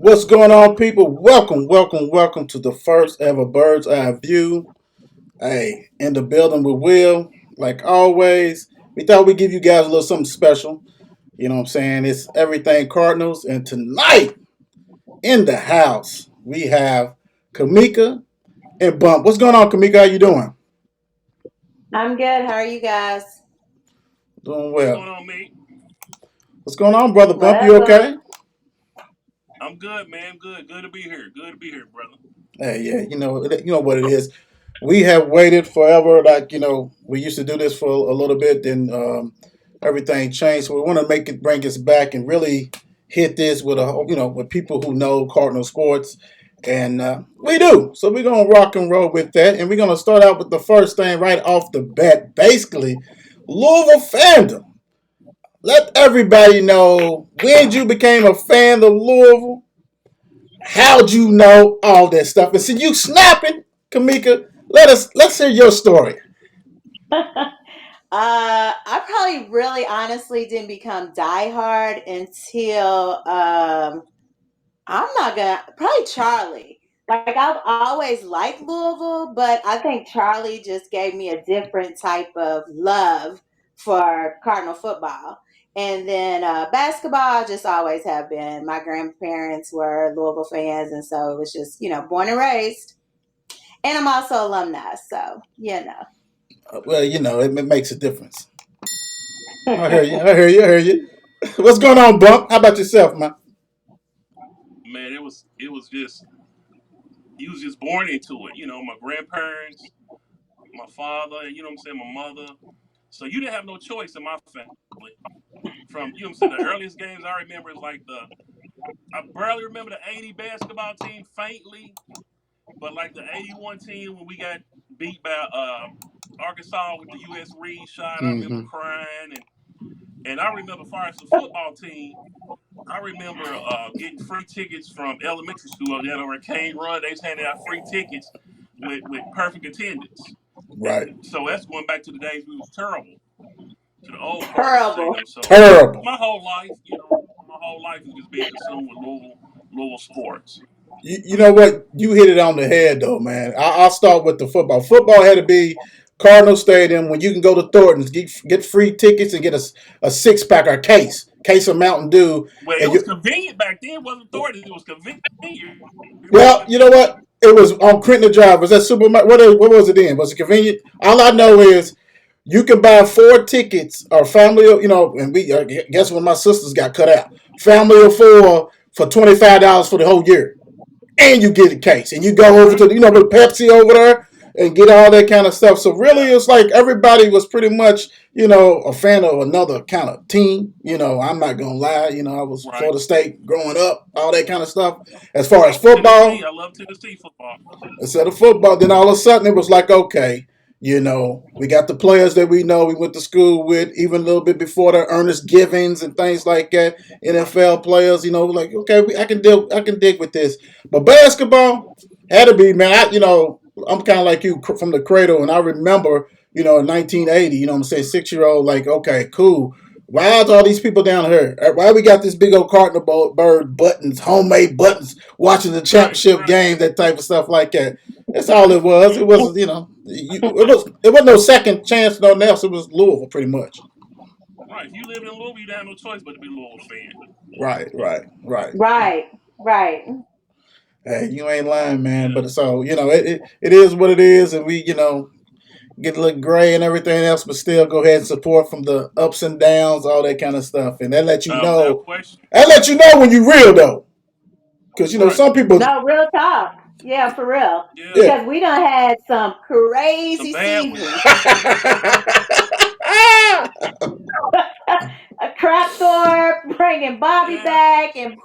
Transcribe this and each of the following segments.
What's going on, people? Welcome to the first ever Bird's Eye View. Hey, in the building with Will. Like always, we thought we'd give you guys a little something special. You know what I'm saying? It's everything Cardinals. And tonight, in the house, we have Kamika and Bump. What's going on, Kamika? How you doing? I'm good. How are you guys? Doing What's well. going on, mate? What's going on, brother What Bump? up, You Bump? okay? I'm good, man. Good. Good to be here. Good to be here, brother. Hey, yeah, you know what it is. We have waited forever. Like we used to do this for a little bit, then everything changed. So we want to bring us back, and really hit this with with people who know Cardinal sports, and we do. So we're gonna rock and roll with that, and we're gonna start out with the first thing right off the bat. Basically, Louisville fandom. Let everybody know when you became a fan of Louisville. How'd you know all that stuff? And see you snapping, Kamika. Let's hear your story. I probably really honestly didn't become diehard until I'm not gonna probably Charlie. Like I've always liked Louisville, but I think Charlie just gave me a different type of love for Cardinal football. And then basketball, I just always have been. My grandparents were Louisville fans, and so it was just born and raised. And I'm also alumni, so Well, it makes a difference. I hear you. I hear you. I hear you. What's going on, Bump? How about yourself, man? Man, it was just you was just born into it. My grandparents, my father, you know what I'm saying, my mother. So you didn't have no choice in my family. From you know what I'm saying, the earliest games I remember is like I barely remember the '80 basketball team faintly, but like the '81 team when we got beat by Arkansas with the U.S. Reed shot, I remember Mm-hmm. crying and I remember as far as the football team. I remember getting free tickets from elementary school down over at Cane Run. They just handed out free tickets with perfect attendance. Right. So that's going back to the days we was terrible to the old Cardinal terrible. Stadium. So Terrible. my whole life is just being consumed with Louisville sports. You know what? You hit it on the head, though, man. I'll start with the football. Football had to be Cardinal Stadium when you can go to Thornton's, get free tickets, and get a six pack or case of Mountain Dew, Well, it and was you. convenient back then. It wasn't authority. It was convenient. Well, Remember? you know what? It was on Clinton Drive. Was that Supermarket? What was it in? Was it convenient? All I know is you can buy four tickets or family. And we guess when my sisters got cut out, family of four for $25 for the whole year, and you get a case, and you go over to with Pepsi over there and get all that kind of stuff. So really, Yeah. it's like everybody was pretty much a fan of another kind of team. I'm not gonna lie. I was Right. Florida State growing up, all that kind of stuff. As far as I'm Tennessee. football, I love Tennessee football. instead of football, then all of a sudden it was like, okay, we got the players that we know we went to school with, even a little bit before that, Ernest Givens and things like that, Right. NFL players, like, okay, I can dig with this. But basketball had to be, man. I'm kind of like you from the cradle, and I remember, in 1980, what I'm saying, 6-year-old, like, okay, cool. Why are all these people down here? Why we got this big old cardinal bird buttons, homemade buttons, watching the Right. championship Right. game, that type of stuff like that. That's all it was. It wasn't, it wasn't no second chance, no else. It was Louisville, pretty much. Right. If you live in Louisville, you don't have no choice but to be a Louisville fan. Right, right, right. Right, right. Hey, you ain't lying, man. Yeah. But so it is what it is, and we get a little gray and everything else, but still go ahead and support from the ups and downs, all that kind of stuff, and Without question. that let you know when you real though, because Right. some people, No, real talk. Yeah, for real. Yeah. yeah. Because we done had some Some crazy bad ones. seasons. A crap Thorpe bringing Bobby Yeah. back, and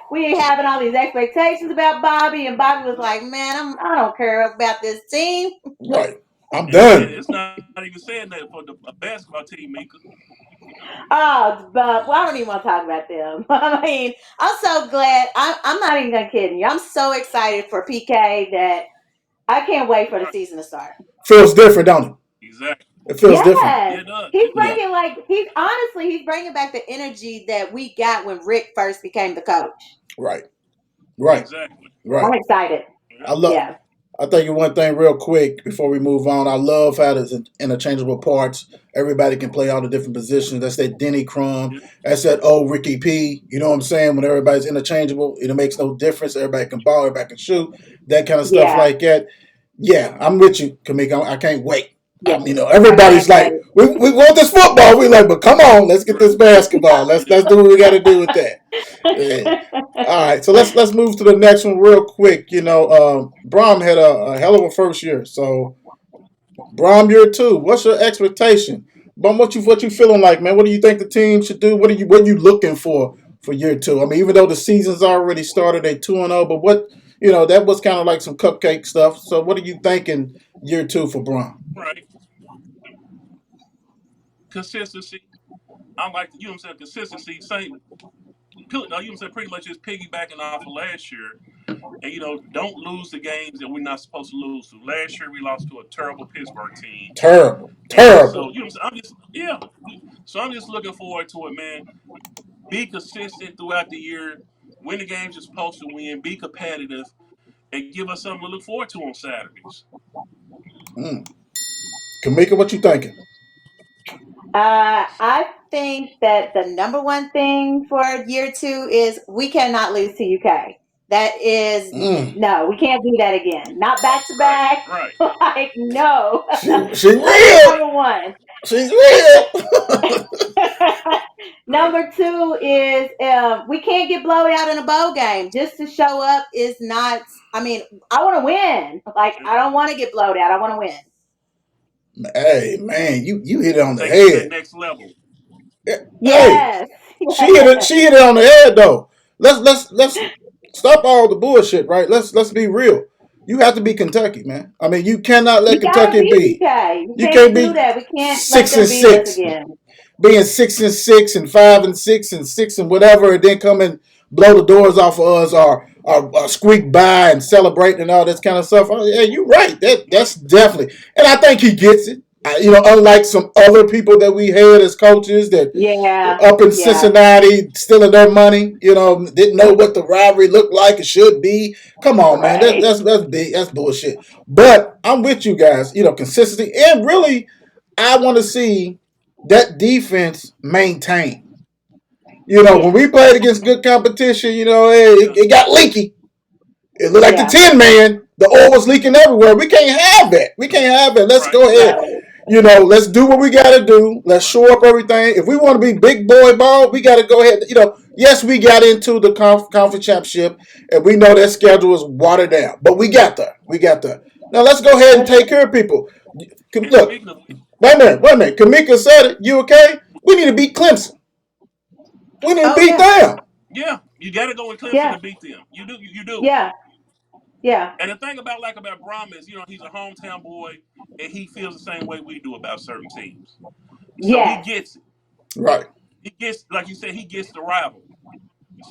we having all these expectations about Bobby, and Bobby was like, "Man, I don't care about this team." Right, I'm And done. it's not even saying that for a basketball team, Mika. Oh, but well, I don't even want to talk about them. I mean, I'm so glad. I'm not even gonna kidding you. I'm so excited for PK that I can't wait for the Right. season to start. Feels different, don't it? Exactly. It feels different. Yeah, Yes, it does. he's It Yeah, does. bringing he's bringing back the energy that we got when Rick first became the coach. right. Right. Exactly. Right. I'm excited. Yeah. I love. Yeah. I'll tell you one thing real quick before we move on. I love how there's interchangeable parts. Everybody can play all the different positions. That's that Denny Crum. Yeah. That's that old Ricky P. You know what I'm saying? When everybody's interchangeable, it makes no difference. Everybody can ball, everybody can shoot, that kind of stuff Yeah. like that. Yeah, I'm with you, Kamika. I can't wait. Yeah. I Everybody's can't like, wait. we want this football. We like, but come on, let's get this basketball. Let's do what we got to do with that. Yeah. All right, so let's move to the next one real quick. Brom had a hell of a first year. So Brom year two, what's your expectation? Brom, what you feeling like, man? What do you think the team should do? What are you looking for year two? I mean, even though the season's already started, they 2-0, but that was kind of like some cupcake stuff. So what are you thinking year two for Brom? Right. Consistency. I like you know what I'm saying. Consistency. Same. You know what I'm saying. Pretty much just piggybacking off of last year, and don't lose the games that we're not supposed to lose to. Last year we lost to a terrible Pittsburgh team, Terrible, and so terrible. you know what I'm saying. I'm just yeah. So I'm just looking forward to it, man. Be consistent throughout the year. Win the games you're supposed to win. Be competitive, and give us something to look forward to on Saturdays. Mm. Kamika, what you thinking? I think that the number one thing for year two is we cannot lose to UK. That is, Mm. no, we can't do that again. Not back to Right. back. Right. Like, no. She That's real. number one. She's real. Number two is we can't get blowed out in a bowl game. Just to show up is not, I mean, I want to win. Like, I don't want to get blowed out. I want to win. Hey man, you hit it on the Take it to that head. next level. Hey, Yes. she hit it. She hit it on the head though. Let's stop all the bullshit. Right. Let's be real. You have to be Kentucky, man. I mean, you cannot let You gotta Kentucky beat be. UK. You You can't can't do be that. We can't let six them and beat us six, again. being 6-6 and 5-6 and 6 and whatever, and then come and blow the doors off of us or squeak by and celebrate and all this kind of stuff. Oh, yeah, you're right. That's Right. definitely, and I think he gets it. Unlike some other people that we had as coaches that Yeah, up in yeah, Cincinnati stealing their money, didn't know what the rivalry looked like it should be. Come on, man, right. that's big, that's bullshit. But I'm with you guys. Consistency and really, I want to see that defense maintained. When Yeah, we played against good competition, hey, it, Yeah. it got leaky. It looked like the yeah, 10 man. The oil was leaking everywhere. We can't have that. We can't have it. Let's Right. go ahead. right. Let's do what we got to do. Let's Right. shore up everything. If we want to be big boy ball, we got to go ahead. Yes, we got into the conference championship, and we know that schedule is watered down, but we got there. We got there. Now let's go ahead and For take sure. care of people. And Look, speaking of, wait a minute, wait a minute. Kamika said it. You okay? We need to beat Clemson. We need to Oh beat yeah, them. yeah, you got to go in Clemson yeah, to beat them. You do. You do. yeah, yeah, And the thing about Brom is, he's a hometown boy, and he feels the same way we do about certain teams. So he yes, gets it. Right. He gets, like you said, he gets the rivalry.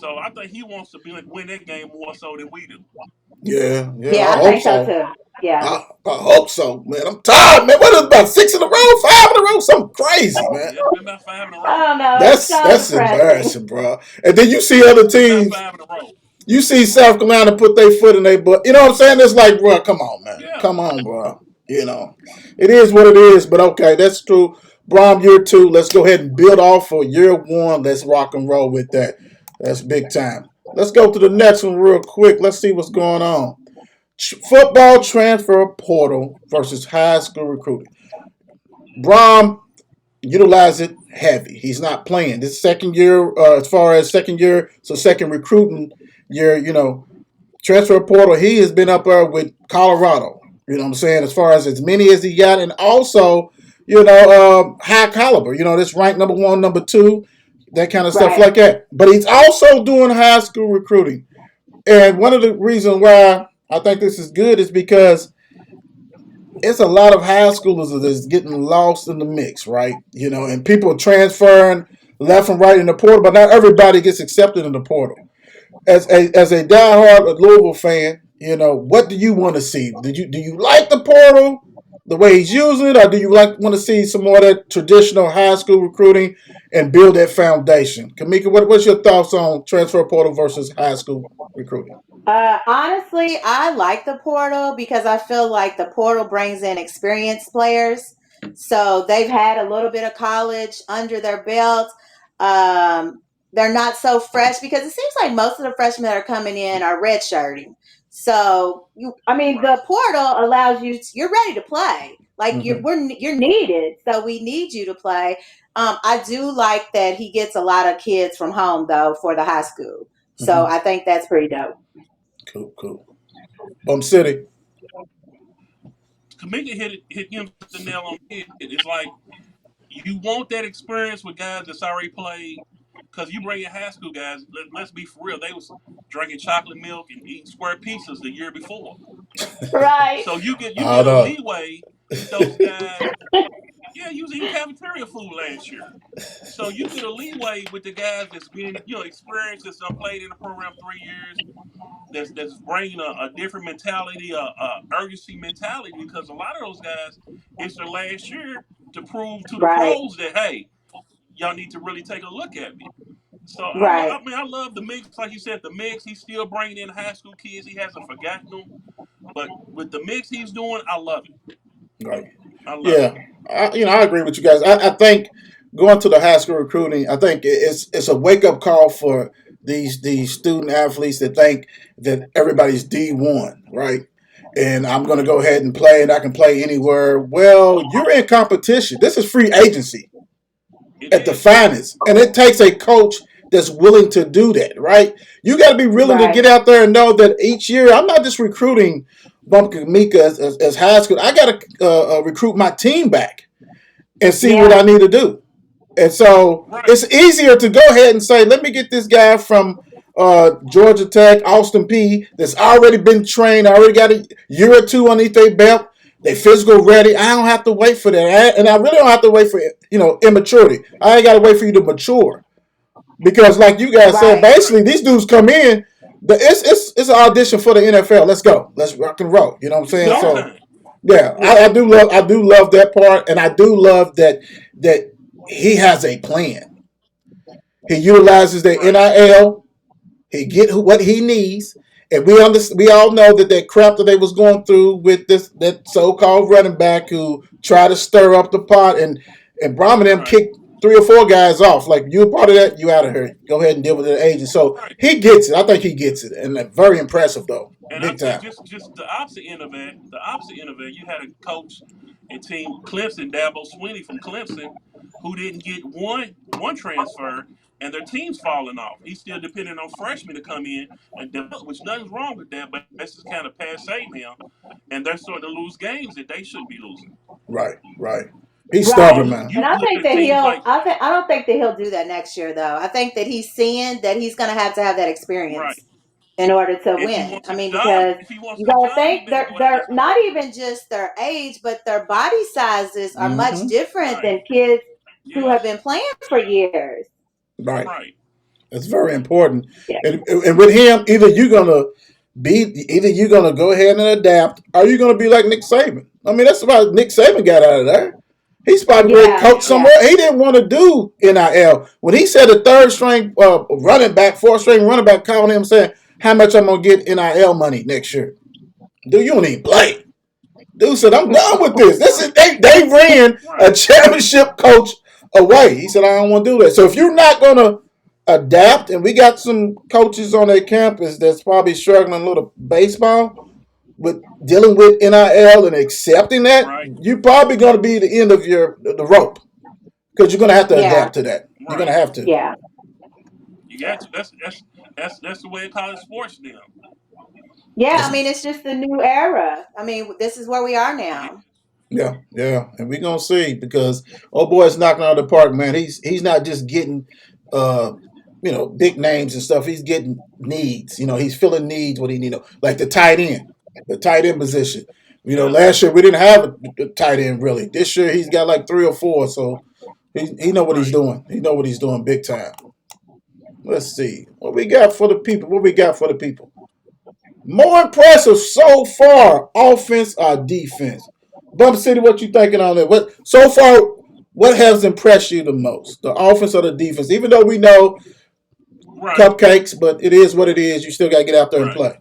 So I think he wants to win that game more so than we do. Yeah, yeah. yeah. I I hope think so so. too. Yeah. I hope so, man. I'm tired, man. What is it, about 6 in a row, 5 in a row? Something crazy, man. Yeah, it's been about 5 in a row. I don't know. It's That's so that's depressing. embarrassing, bro. And then you see other It's been about teams. 5 in a row. You see South Carolina put their foot in their butt. You know what I'm saying? It's like, bro, come on, man. Yeah. Come on, bro. It is what it is. But okay, that's true. Brom year two. Let's go ahead and build off for year one. Let's rock and roll with that. That's big time. Let's go to the next one real quick. Let's see what's going on. Football transfer portal versus high school recruiting. Brom utilize it heavy. He's not playing this second year. As far as second year, so second recruiting year, transfer portal. He has been up there with Colorado. You know what I'm saying? As far as many as he got, and also high caliber. This ranked number one, number two, that kind of stuff Right. like that. But he's also doing high school recruiting, and one of the reasons why I think this is good is because it's a lot of high schoolers that's getting lost in the mix, right? And people transferring left and right in the portal, but not everybody gets accepted in the portal. As a diehard Louisville fan, what do you want to see? Do you like the portal, the way he's using it, or do you want to see some more of that traditional high school recruiting and build that foundation? Kamika, what's your thoughts on transfer portal versus high school recruiting? Honestly, I like the portal because I feel like the portal brings in experienced players. So they've had a little bit of college under their belt. Um, they're not so fresh because it seems like most of the freshmen that are coming in are redshirting. So I mean, Right. the portal allows you. You're ready to play. Like Hmm. you're needed. So we need you to play. I do like that he gets a lot of kids from home though for the high school. So Hmm. I think that's pretty dope. Cool, cool. Bum City. Kamika hit him the nail on the head. It's like you want that experience with guys that's already played. Because you bring in high school guys, let's be for real. They was drinking chocolate milk and eating square pizzas the year before. Right. So you I get a know. leeway with those guys. Yeah, you was eating cafeteria food last year. So you get a leeway with the guys that's been, experienced, that's done played in the program 3 years, that's bringing a different mentality, a urgency mentality, because a lot of those guys, it's their last year to prove to the Right. pros that, hey, y'all need to really take a look at me. So Right. I mean, I love the mix. Like you said, the mix. He's still bringing in high school kids. He hasn't forgotten them. But with the mix he's doing, I love it. Right. I love it. Yeah. I agree with you guys. I think going to the high school recruiting, I think it's a wake up call for these student athletes that think that everybody's D1, right? And I'm going to go ahead and play, and I can play anywhere. Well, you're in competition. This is free agency It at the is. finest. And it takes a coach that's willing to do that, right? You got to be willing to Right. get out there and know that each year I'm not just recruiting Bump Kamika as high school. I got to recruit my team back and see what I Yeah. need to do. And so Right. it's easier to go ahead and say, let me get this guy from Georgia Tech, Austin P, that's already been trained, already got a year or two underneath their belt. They physical ready. I don't have to wait for that, and I really don't have to wait for immaturity. I ain't got to wait for you to mature because, like you guys said, Right. Right. basically these dudes come in. It's an audition for the NFL. Let's go. Let's rock and roll. You know what I'm It's saying? go Yeah. So time. yeah, Yeah. I do love that part, and I do love that he has a plan. He utilizes the Right. NIL. He get what he needs, and we all know that crap that they was going through with that so called running back who tried to stir up the pot, and Brahman them Right. kicked three or four guys off. Like you a part of that, you out of here. Go ahead and deal with the agent. So Right. he gets it. I think he gets it, and very impressive though, And I big think time. just the opposite end of it, you had a coach and team Clemson, Dabo Swinney from Clemson, who didn't get one transfer, and their team's falling off. He's still depending on freshmen to come in and develop, which nothing's wrong with that, but that's just kind of passe now, and they're starting to lose games that they shouldn't be losing. Right, right. He's You stubborn, Right. man. And you I look think at that teams like I don't think that he'll do that next year though. I think that he's seeing that he's gonna have to have that right. experience in order to If he win. wants I a mean, job, because if he wants you a gotta job, he think better go to high they're school. not even just their age, but their body sizes are much Mm-hmm. different Right. than kids who have Yes. been playing for years. Right. Right. It's very important. Yeah. And with him, either you're gonna go ahead and adapt, or you're gonna be like Nick Saban. I mean, that's why Nick Saban got out of there. He's probably great Yeah. coach Yeah. Yeah. somewhere. He didn't want to do NIL. When he said a third string running back, fourth string running back calling him saying, how much I'm gonna get NIL money next year. Dude, you don't even play. Dude said, I'm done with this. This is Right. they ran a Right. championship coach away. He said, I don't want to do that. So if you're not gonna adapt, and we got some coaches on their campus that's probably struggling a little baseball with dealing with NIL and accepting that, Right. you're probably gonna be the end of the rope. Because you're gonna have to Yeah. adapt to that. You're gonna Right. have to. Yeah. You got Yeah. to. That's the way of college sports now. Yeah. I It's mean, it's just a new era. I mean, this is where we are Right. now. Yeah, yeah, and we're gonna see because oh boy, it's knocking out of the park, man. He's not just getting uh big names and stuff. He's getting needs. He's filling needs what he need. Like the tight end position. Yeah. Last year we didn't have a tight end really. This year he's got like three or four, so he know what he's Right. doing. He know what he's doing big time. Let's see what we got for the people. What we got for the people. More impressive so far, offense or defense? Bump City, what you thinking on that? What so far? What has impressed you the most, the offense or the defense? Even though we know Right. cupcakes, but it is what it is. You still got to get out there and Right. play.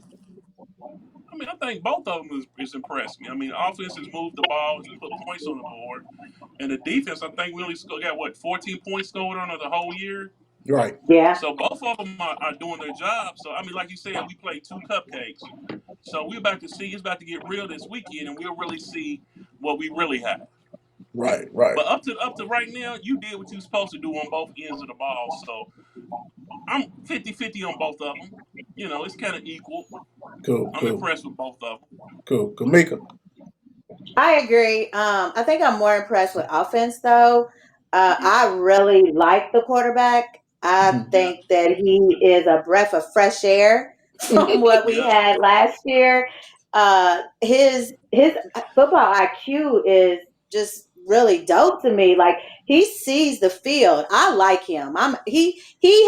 I think both of them is impressed me. I mean, offense has moved the ball, has put points on the board, and the defense, I think we only got what 14 points scored on the whole year. Right. Yeah. So both of them are doing their job. So I mean, like you said, we played two cupcakes. So we're about to see it's about to get real this weekend, and we'll really see what we really have. Right. Right. But up to right now, you did what you were supposed to do on both ends of the ball. So I'm 50-50 on both of them. You know, it's kind of equal. Cool. I'm Cool. impressed with both of them. Cool. Kamika. I agree. I think I'm more impressed with offense, though. Hmm. I really like the quarterback. I Mhm. Yeah, think that he is a breath of fresh air from what we yeah, had last year. His football IQ is just really dope to me. Like he sees the field. I like him. He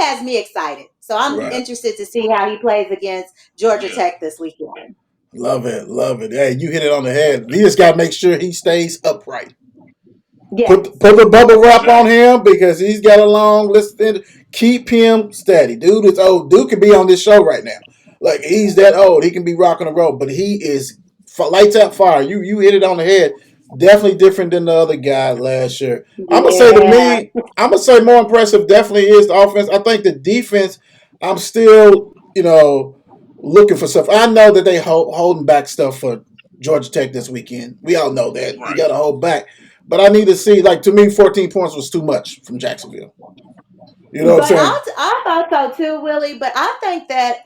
has me excited. So I'm Right. interested to see how he plays against Georgia yeah, Tech this weekend. Love it. Love it. Hey, you hit it on the head. We just got to make sure he stays upright. Put Yes. put the bubble wrap on exactly. him because he's got a long list. Keep him steady. Dude is old. Dude could be on this show right now. Like he's that old. He can be rocking the road, but he is lights out fire. You hit it on the head. Definitely different than the other guy last year. I'm gonna say to Yeah. me, I'm gonna say more impressive. Definitely is the offense. I think the defense. I'm still looking for stuff. I know that they holding back stuff for Georgia Tech this weekend. We all know that you Right. got to hold back. But I need to see, like, to me, 14 points was too much from Jacksonville. You know what I'm But saying? I thought so too, Willie. But I think that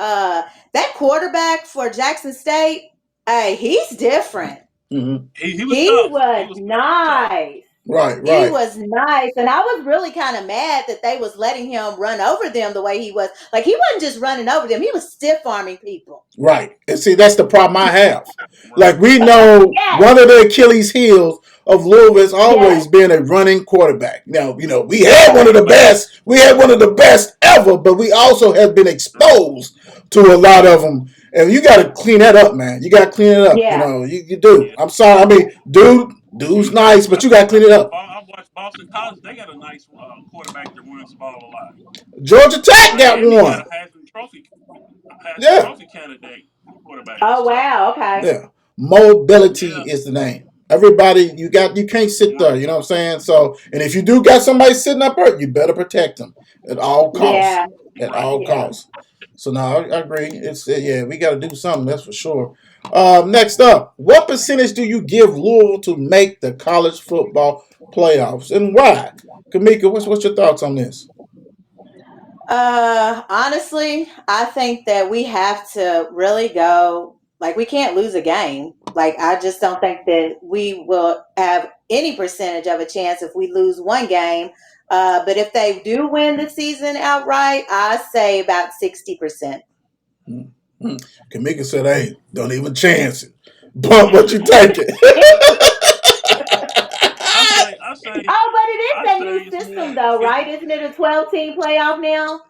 that quarterback for Jackson State, hey, he's different. Mm-hmm. He was He tough. He was was very tough. nice. Right, He right, was nice, and I was really kind of mad that they was letting him run over them the way he was. Like he wasn't just running over them; he was stiff arming people. right. And see, that's the problem I have. Right. Like, we know Yes, one of the Achilles' heels of Louisville has yes, always been a running quarterback. Now, we had yes, one of the Quarterback. best. We had one of the best ever, but we also have been Right. exposed to a lot of them. And you got to clean that up, man. You got to clean it up. yeah, You do. Yeah. I'm sorry. I mean, dude's nice, but you got to clean it up. I watched Boston College. They got a nice quarterback that runs the ball a lot. Georgia Tech got Miami got one. a Heisman Yeah, Trophy candidate quarterback. oh So wow, okay, yeah. Mobility yeah, is the name. Everybody, you can't sit there. right. You know what I'm saying? So, and if you do got somebody sitting up there, you better protect them at all costs. yeah, At Right. all yeah. costs. So now I agree. It's yeah, we got to do something. That's for sure. Next up, what percentage do you give Louisville to make the college football playoffs, and why? Kamika, what's your thoughts on this? Honestly, I think that we have to really go. Like, we can't lose a game. Like, I just don't think that we will have any percentage of a chance if we lose one game. But if they do win the season outright, I say about 60%. Hmm. Kamika said, "Hey, don't even chance it." But what you taking? I say Oh, but it is I that say new it's system, more though, right? 50. Isn't it a 12-team playoff now?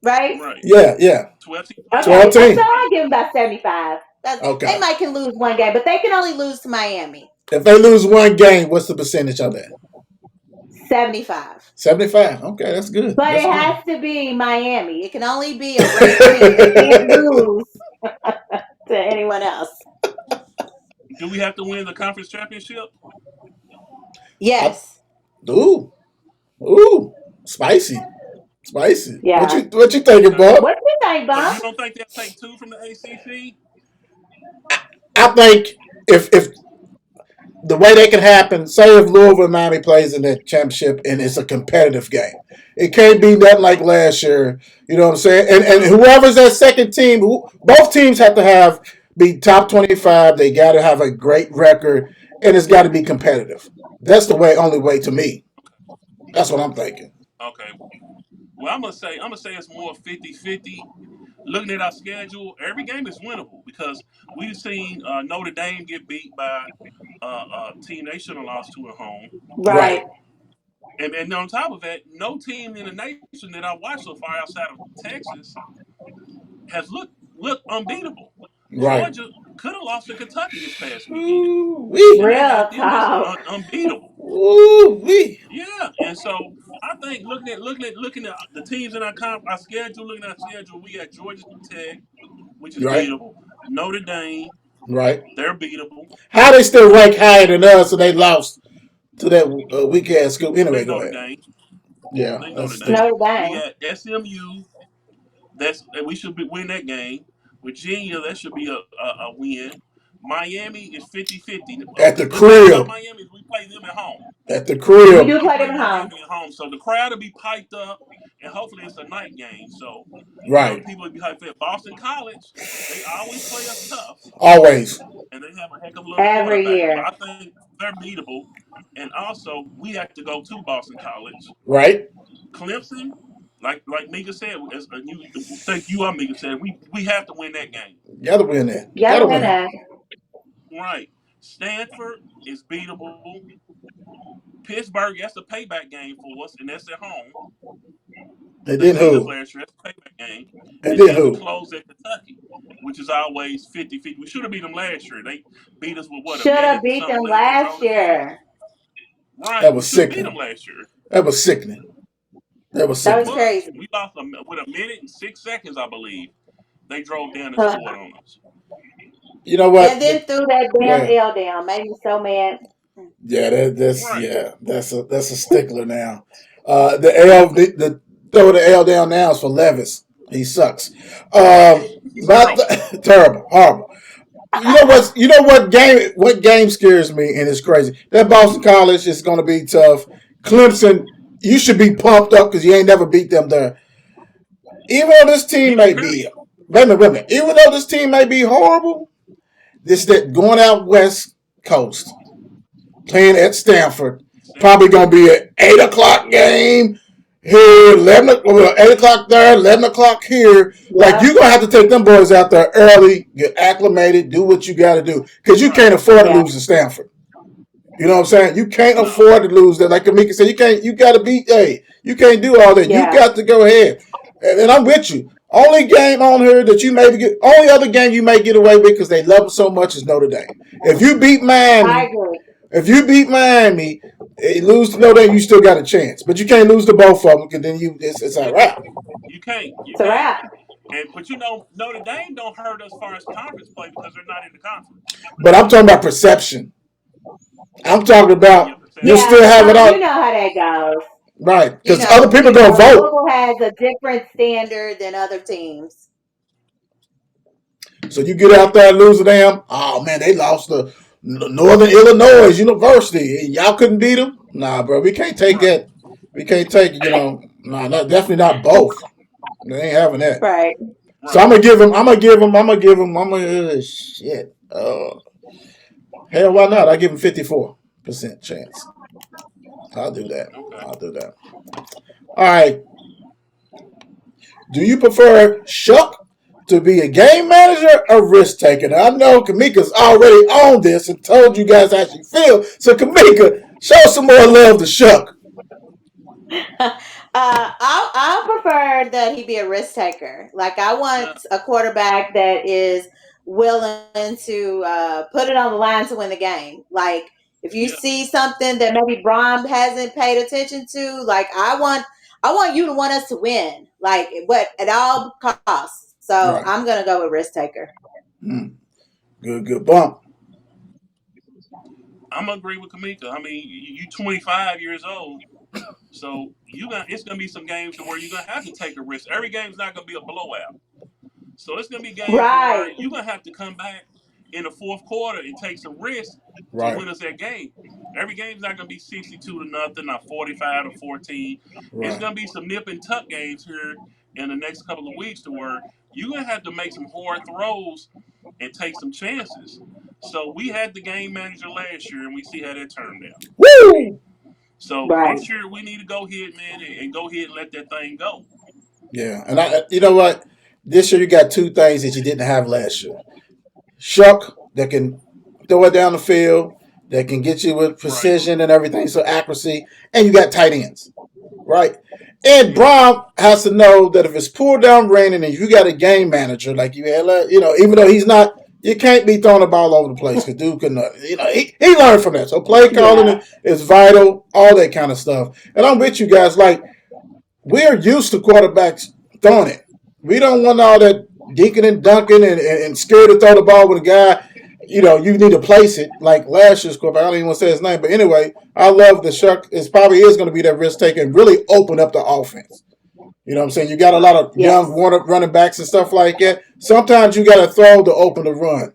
Right? Right. Yeah, yeah. 12-team Okay, playoff. 12 so team. I'll give them about 75. They Okay. might can lose one game, but they can only lose to Miami. If they lose one game, what's the percentage of that? 75. 75. Okay, that's good. But That's it good. has to be Miami. It can only be a ranked team. They can't lose to anyone else. Do we have to win the conference championship? I, Yes. ooh, ooh, spicy, spicy. What Yeah. you thinking, Okay. Bob? What do you think, So you Bob? don't think they'll take two from the ACC? I think if the way they can happen, say if Louisville and Miami plays in that championship and it's a competitive game. It can't be nothing like last year. You know what I'm saying? And Yeah. whoever's that second team, both teams have to be top 25. They got to have a great record, and it's got to be competitive. That's the only way to me. That's what I'm thinking. Okay. Well, I'm gonna say it's more 50-50. Looking at our schedule, every game is winnable because we've seen Notre Dame get beat by a team they shouldn't have lost to at home. Right. Right, And on top of that, no team in the nation that I watched so far outside of Texas has looked unbeatable. right. Georgia could have lost to Kentucky this past weekend, Ooh wee, and they Real got them as talk. unbeatable. ooh wee. Yeah, and so I think looking at the teams in our schedule, looking at our schedule, we got Georgia Tech, which is Right, beatable. Notre Dame, Right. they're beatable. How they still rank higher than us and they lost to that weak ass school? Anyway, They go Notre ahead. Dame. Yeah, They that's Notre Dame. stupid. Notre We Dame. got SMU. We should win that game. Virginia, that should be a win. Miami is 50-50. At the The good thing about crib. Miami is we play them at home. At the We crib. do We play play them at home. Miami at home, so the crowd will be piped up, and hopefully it's a night game. So, the Right. people will be hyped up. Boston College, they always play us tough, Always. and they have a heck of a little Every quarterback. But year. I think they're beatable, and also we have to go to Boston College. Right. Clemson, like Mika said, as you think you are Mika said, we have to win that game. Gotta win that. Gotta Gotta win win. that. Right. Stanford is beatable. Pittsburgh, that's a payback game for us, and that's at home. And They then beat us who? last year. That's a payback game. And And then then we who? closed at Kentucky, which is always 50-50. We should have beat them last year. They beat us with what, a Should have minute and beat them something left to last go in the game? year. That Right. We was should have beat them sickening. last year. That was sickening. That was That It was sickening. was. crazy. We lost with a minute and 6 seconds, I believe. They drove down and Huh. scored on us. You know And what? then threw that Go damn ahead. L down. Made me so mad. Yeah, that's Right. that's a stickler now. The throw the L down now is for Levis. He sucks. He's But terrible. terrible, horrible. What game scares me and it's crazy. That Boston College is going to be tough. Clemson, you should be pumped up because you ain't never beat them there. Even though this team may be, Period. wait a minute. Even though this team may be horrible, this that going out west coast playing at Stanford. Probably Stanford. gonna be an 8 o'clock game here, 8 o'clock there, 11 o'clock here. Like Yep. you're gonna have to take them boys out there early, get acclimated, do what you got to do, because you can't Right. afford to Yeah. lose to Stanford. You know what I'm saying? You can't No. afford to lose that. Like Kamika said, you can't. You got to beat. Hey, you can't do all that. You Yeah. got to go ahead. And I'm with you. Only game on here that you may get. Only other game you may get away with because they love it so much is Notre Dame. If you beat I Miami, agree. if you beat Miami, lose to Notre Dame, you still got a chance. But you can't lose to both of them because then it's a You wrap. you can't. You It's a can't. wrap. And but Notre Dame don't hurt us as far as conference play because they're not in the conference. But I'm talking about perception. I'm talking Oh about yeah, you Yeah, perception. still have it you out know how that goes. right because other people gonna vote. Louisville has a different standard than other teams. So you get out there and lose to them. Oh man, they lost to Northern Illinois University. Y'all couldn't beat them. Nah, bro, we can't take Right. that. We can't take it. Nah, definitely not both. They ain't having that. Right. So Right. I'm gonna shit. Hell, why not? I give him 54% chance. I'll do that. Okay. I'll do that. All right. Do you prefer Shuck to be a game manager or risk taker? Now, I know Kamika's already on this and told you guys how she feel. So Kamika, show some more love to Shuck. I'll prefer that he be a risk taker. Like I want Yeah. a quarterback that is willing to put it on the line to win the game. Like if you Yeah. see something that maybe Brom hasn't paid attention to, like I want you to want us to win. Like what at all costs. So Right. I'm gonna go with risk taker. Good bump. I'm gonna agree with Kamika. I mean, you 25 years old, so it's gonna be some games to where you're gonna have to take a risk. Every game's not gonna be a blowout. So it's gonna be games to where Right. you're gonna have to come back in the fourth quarter and take some risks to Right. win us that game. Every game's not gonna be 62-0, not 45-14. It's Right. gonna be some nip and tuck games here in the next couple of weeks to where you're gonna have to make some hard throws and take some chances. So we had the game manager last year and we see how that turned out. Woo! So Right. this year we need to go ahead, man, and go ahead and let that thing go. Yeah. And you know what? This year you got two things that you didn't have last year. Shuck that can throw it down the field, that can get you with Right. precision and everything, so accuracy, and you got tight ends, right? And Yeah. Brom has to know that if it's pulled down raining and you got a game manager like you had, even though he's not, you can't be throwing the ball over the place because Duke can, he learned from that. So play calling Yeah. is vital, all that kind of stuff. And I'm with you guys. Like we're used to quarterbacks throwing it. We don't want all that dinking and dunking and scared to throw the ball with a guy. You need to place it like last year's quarterback. I don't even want to say his name, but anyway, I love the Shark. It probably is going to be that risk taker and really open up the offense. You know what I'm saying? You got a lot of young Yes. running backs and stuff like that. Sometimes you got to throw to open the run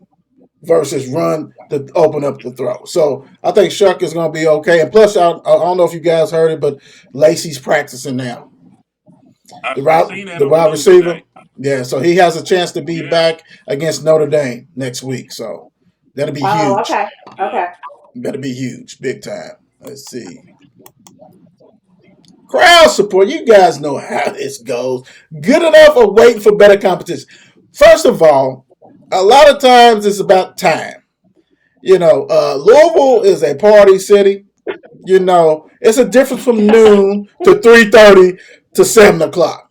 versus run to open up the throw. So I think Shuck is going to be okay. And plus, I don't know if you guys heard it, but Lacey's practicing now. The I route, seen that the on the wide news receiver. today. Yeah, so he has a chance to be Yeah, back against Notre Dame next week. So that'll be Oh, huge. okay. yeah. Okay. That'll be huge, big time. Let's see. Crowd support. You guys know how this goes. Good enough or waiting for better competition. First of all, a lot of times it's about time. Louisville is a party city. It's a difference from noon to 3:30 to 7 o'clock,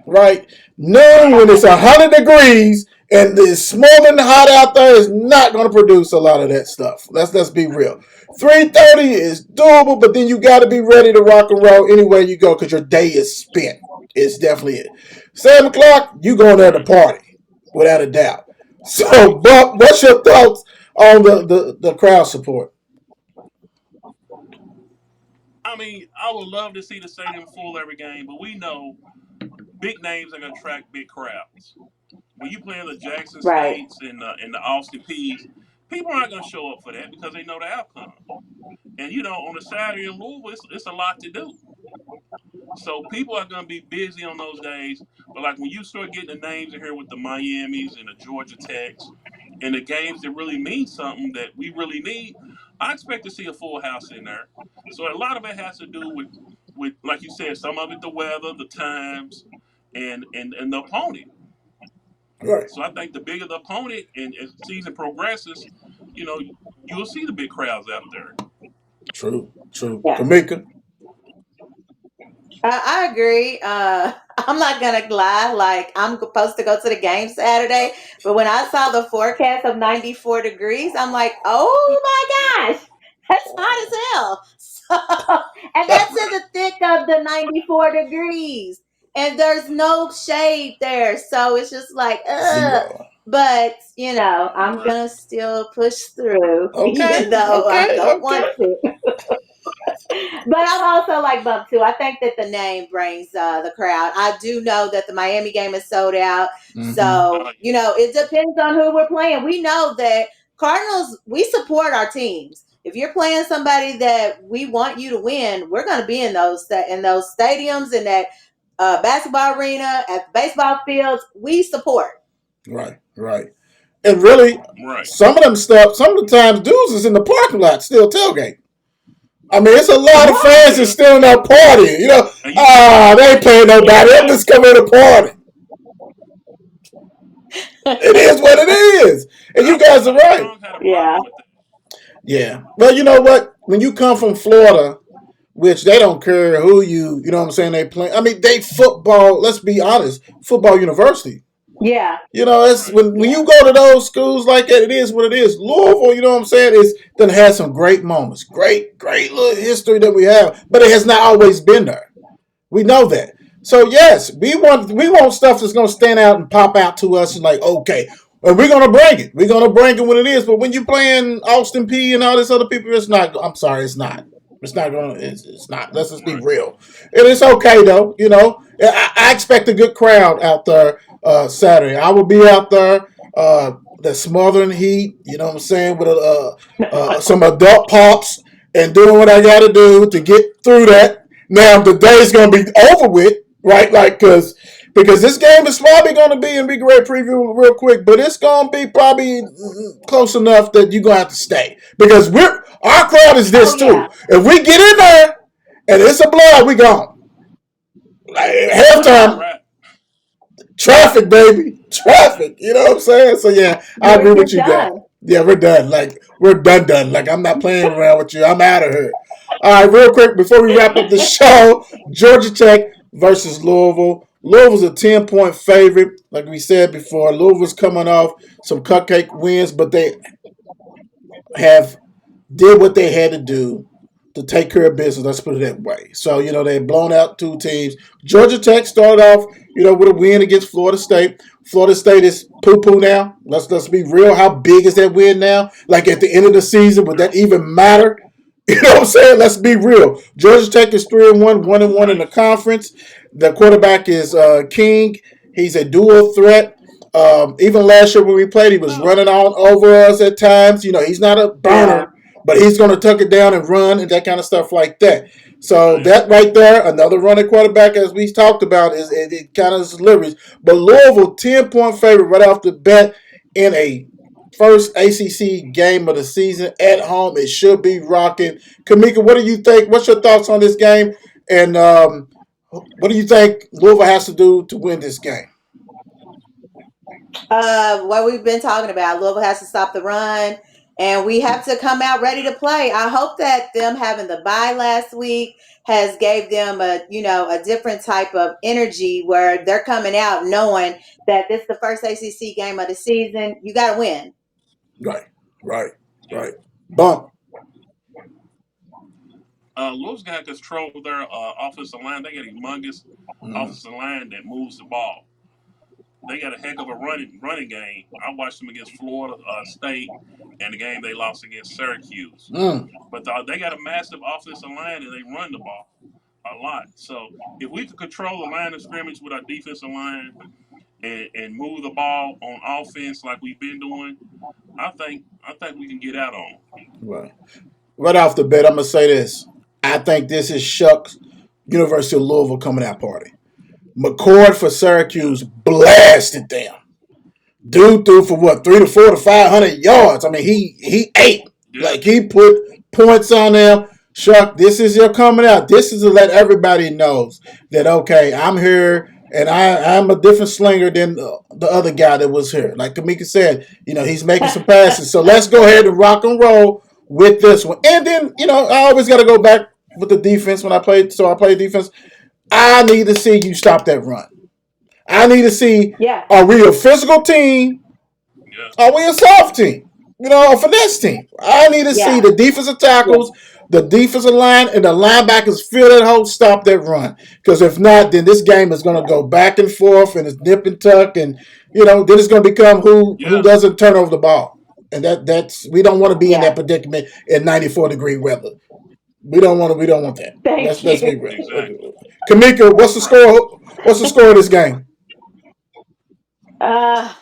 right? Noon Right. when it's 100 degrees and it's smoking hot out there is not going to produce a lot of that stuff. Let's be real. 3:30 is doable, but then you got to be ready to rock and roll anywhere you go because your day is spent. It's definitely it. 7 o'clock, you going there to Right. party, without a doubt. So, Right. Buck, what's your thoughts on the crowd support? I mean, I would love to see the stadium full every game, but we know big names are going to attract big crowds. When you play in the Jackson Right. States and the Austin Peays, people aren't going to show up for that because they know the outcome. And on a Saturday in Louisville, it's a lot to do. So people are going to be busy on those days. But like when you start getting the names in here with the Miamis and the Georgia Techs and the games that really mean something that we really need, I expect to see a full house in there. So a lot of it has to do with like you said, some of it the weather, the times, and the opponent. Right. So I think the bigger the opponent and as the season progresses, you know, you'll see the big crowds out there. True. True. Yeah. Kamika. I agree. I'm not gonna lie. Like I'm supposed to go to the game Saturday, but when I saw the forecast of 94 degrees, I'm like, oh my gosh, that's hot as hell. So, and that's in the thick of the 94 degrees, and there's no shade there, so it's just like, ugh. Zero. But I'm Right. gonna still push through, Okay. even though I Okay. don't want Okay. to. But I'm also like Bump too. I think that the name brings the crowd. I do know that the Miami game is sold out. Mm-hmm. So, Oh it depends on who we're playing. We know that Cardinals, we support our teams. If you're playing somebody that we want you to win, we're going to be in those stadiums, in that basketball arena, at the baseball fields. We support. Right. Right. And really, yeah. Right. some of the times, dudes is in the parking lot still tailgate. I mean, it's a lot of What? fans that's Yeah. still in that party. And you see They ain't paying nobody. They're just coming to party. It is what it is. And you guys are I right. don't have a Yeah. problem with that. Yeah. Well, you know what? When you come from Florida, which they don't care who you know what I'm saying, they play. I mean, they football, let's be honest, football university. Yeah. It's Right. when Yeah. you go to those schools like that, it is what it is. Louisville, you know what I'm saying, is then has some great moments, great little history that we have, but it has not always been there. We know that. So yes, we want stuff that's gonna stand out and pop out to us and like, okay, and we're gonna bring it. We're gonna bring it when it is. But when you're playing Austin P and all this other people, it's not. I'm sorry, it's not. It's not gonna. It's not. Let's just be Right. real. And it's okay though. I expect a good crowd out there Saturday. I will be out there. The smothering heat. You know what I'm saying, with some adult pops and doing what I got to do to get through that. Now the day's gonna be over with, right? Like, because this game is probably gonna be, and we can preview real quick, but it's gonna be probably close enough that you're gonna have to stay because our crowd is Oh this yeah. too. If we get in there and it's a blowout, we gone. Like, We halftime, gone. Right. traffic, baby, traffic. You know what I'm saying? So yeah, I agree We're with just you guys. done. Yeah, we're done. Like, we're done. Like, I'm not playing around with you. I'm out of here. All right, real quick before we wrap up the show, Georgia Tech versus Louisville. Louisville's a 10-point favorite. Like we said before, Louisville's coming off some cupcake wins, but they have did what they had to do to take care of business. Let's put it that way. So, they've blown out two teams. Georgia Tech started off, with a win against Florida State. Florida State is poo poo now. Let's be real. How big is that win now? Like at the end of the season, would that even matter? You know what I'm saying? Let's be real. Georgia Tech is 3-1, 1-1 in Right. the conference. The quarterback is King. He's a dual threat. Even last year when we played, he was Oh, running all over us at times. You know, he's not a Yeah. burner, but he's going to tuck it down and run and that kind of stuff like that. So right. that right there, another running quarterback, as we talked about, is it kind of delivers. But Louisville, 10-point favorite right off the bat in a first ACC game of the season at home. It should be rocking. Kamika, what do you think? What's your thoughts on this game? And what do you think Louisville has to do to win this game? What we've been talking about. Louisville has to stop the run, and we have to come out ready to play. I hope that them having the bye last week has gave them a different type of energy where they're coming out knowing that this is the first ACC game of the season. You got to win. Right, right, Yeah. right. Bump. Louisville got control of their offensive line. They got a humongous Mm, offensive line that moves the ball. They got a heck of a running game. I watched them against Florida State and the game they lost against Syracuse. mm, But they got a massive offensive line and they run the ball a lot. So if we could control the line of scrimmage with our defensive line and move the ball on offense like we've been doing, I think we can get out on them. right. Right off the bat, I'm gonna say this. I think this is Shuck's University of Louisville coming out party. McCord for Yeah, Syracuse blasted them. Dude threw for what 300 to 400 to 500 yards. I mean, he ate yeah, like he put points on them. Shuck, this is your coming out. This is to let everybody knows that okay, I'm here and I'm a different slinger than the other guy that was here. Like Kamika said, he's making some passes. So let's go ahead and rock and roll with this one. And then I always got to go back with the defense when I played. So I play defense. I need to see you stop that run. I need to see, Yeah, are we a physical team? yeah, Are we a soft team? A finesse team. I need to see yeah, the defensive yeah, tackles, the defensive line, and the linebackers feel that hole, stop that run. Because if not, then this game is going to go back and forth and it's nip and tuck, and then it's going to become who yeah. doesn't turn over the ball. And that's we don't want to be in yeah. that predicament in 94-degree weather. We don't want that. Thank Let's be you. real. Exactly. Kamika, what's the score? What's the score of this game? Uh,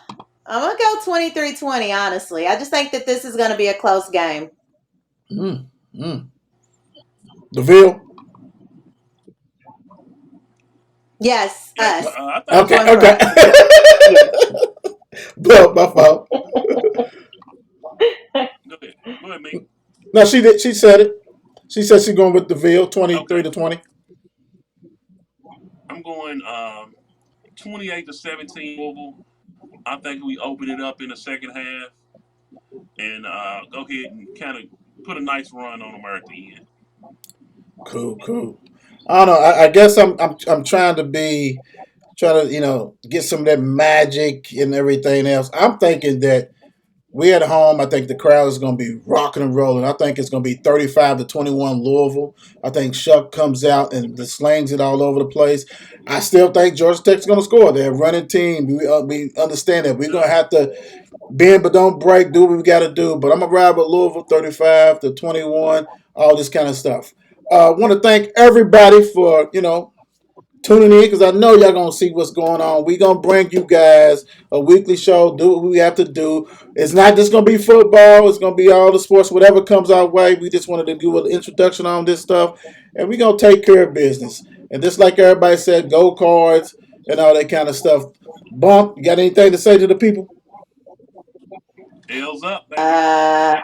I'm gonna go 23-20. Honestly, I just think that this is gonna be a close game. Mm, mm. DeVille. Yes, Yeah, us. I think Okay, Going so. for okay. us. Yes. Well, my fault. Go ahead. Go ahead, me. No, she did. She said it. She said she's going with DeVille, 23-20. Okay. I'm going 28-17 Louisville. I think we open it up in the second half and go ahead and kind of put a nice run on them at the end. Cool, cool. I don't know. I guess I'm trying to try to get some of that magic and everything else. I'm thinking that we at home. I think the crowd is going to be rocking and rolling. I think it's going to be 35-21 Louisville. I think Shuck comes out and the slings it all over the place. I still think Georgia Tech's going to score. They're a running team. We understand that. We're Yeah. going to have to bend but don't break, do what we got to do. But I'm going to ride with Louisville 35-21, all this kind of stuff. I want to thank everybody for, tuning in because I know y'all gonna see what's going on. We gonna bring you guys a weekly show. Do what we have to do. It's not just gonna be football. It's gonna be all the sports, whatever comes our way. We just wanted to do an introduction on this stuff, and we gonna take care of business. And just like everybody said, go cards and all that kind of stuff. Bump, you got anything to say to the people? L's up, baby. Uh,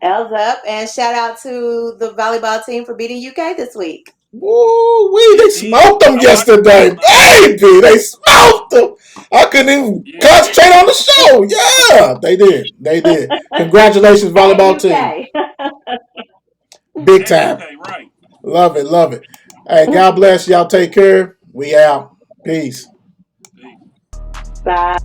L's up, and shout out to the volleyball team for beating UK this week. Woo wee! They They did. smoked them I watched them yesterday, last night. baby. They smoked them. I couldn't even Yeah. concentrate on the show. Yeah, they did. They did. Congratulations, At volleyball team. UK. Big At time. UK, right. Love it. Love it. Hey, God bless y'all. Take care. We out. Peace. Peace. Bye.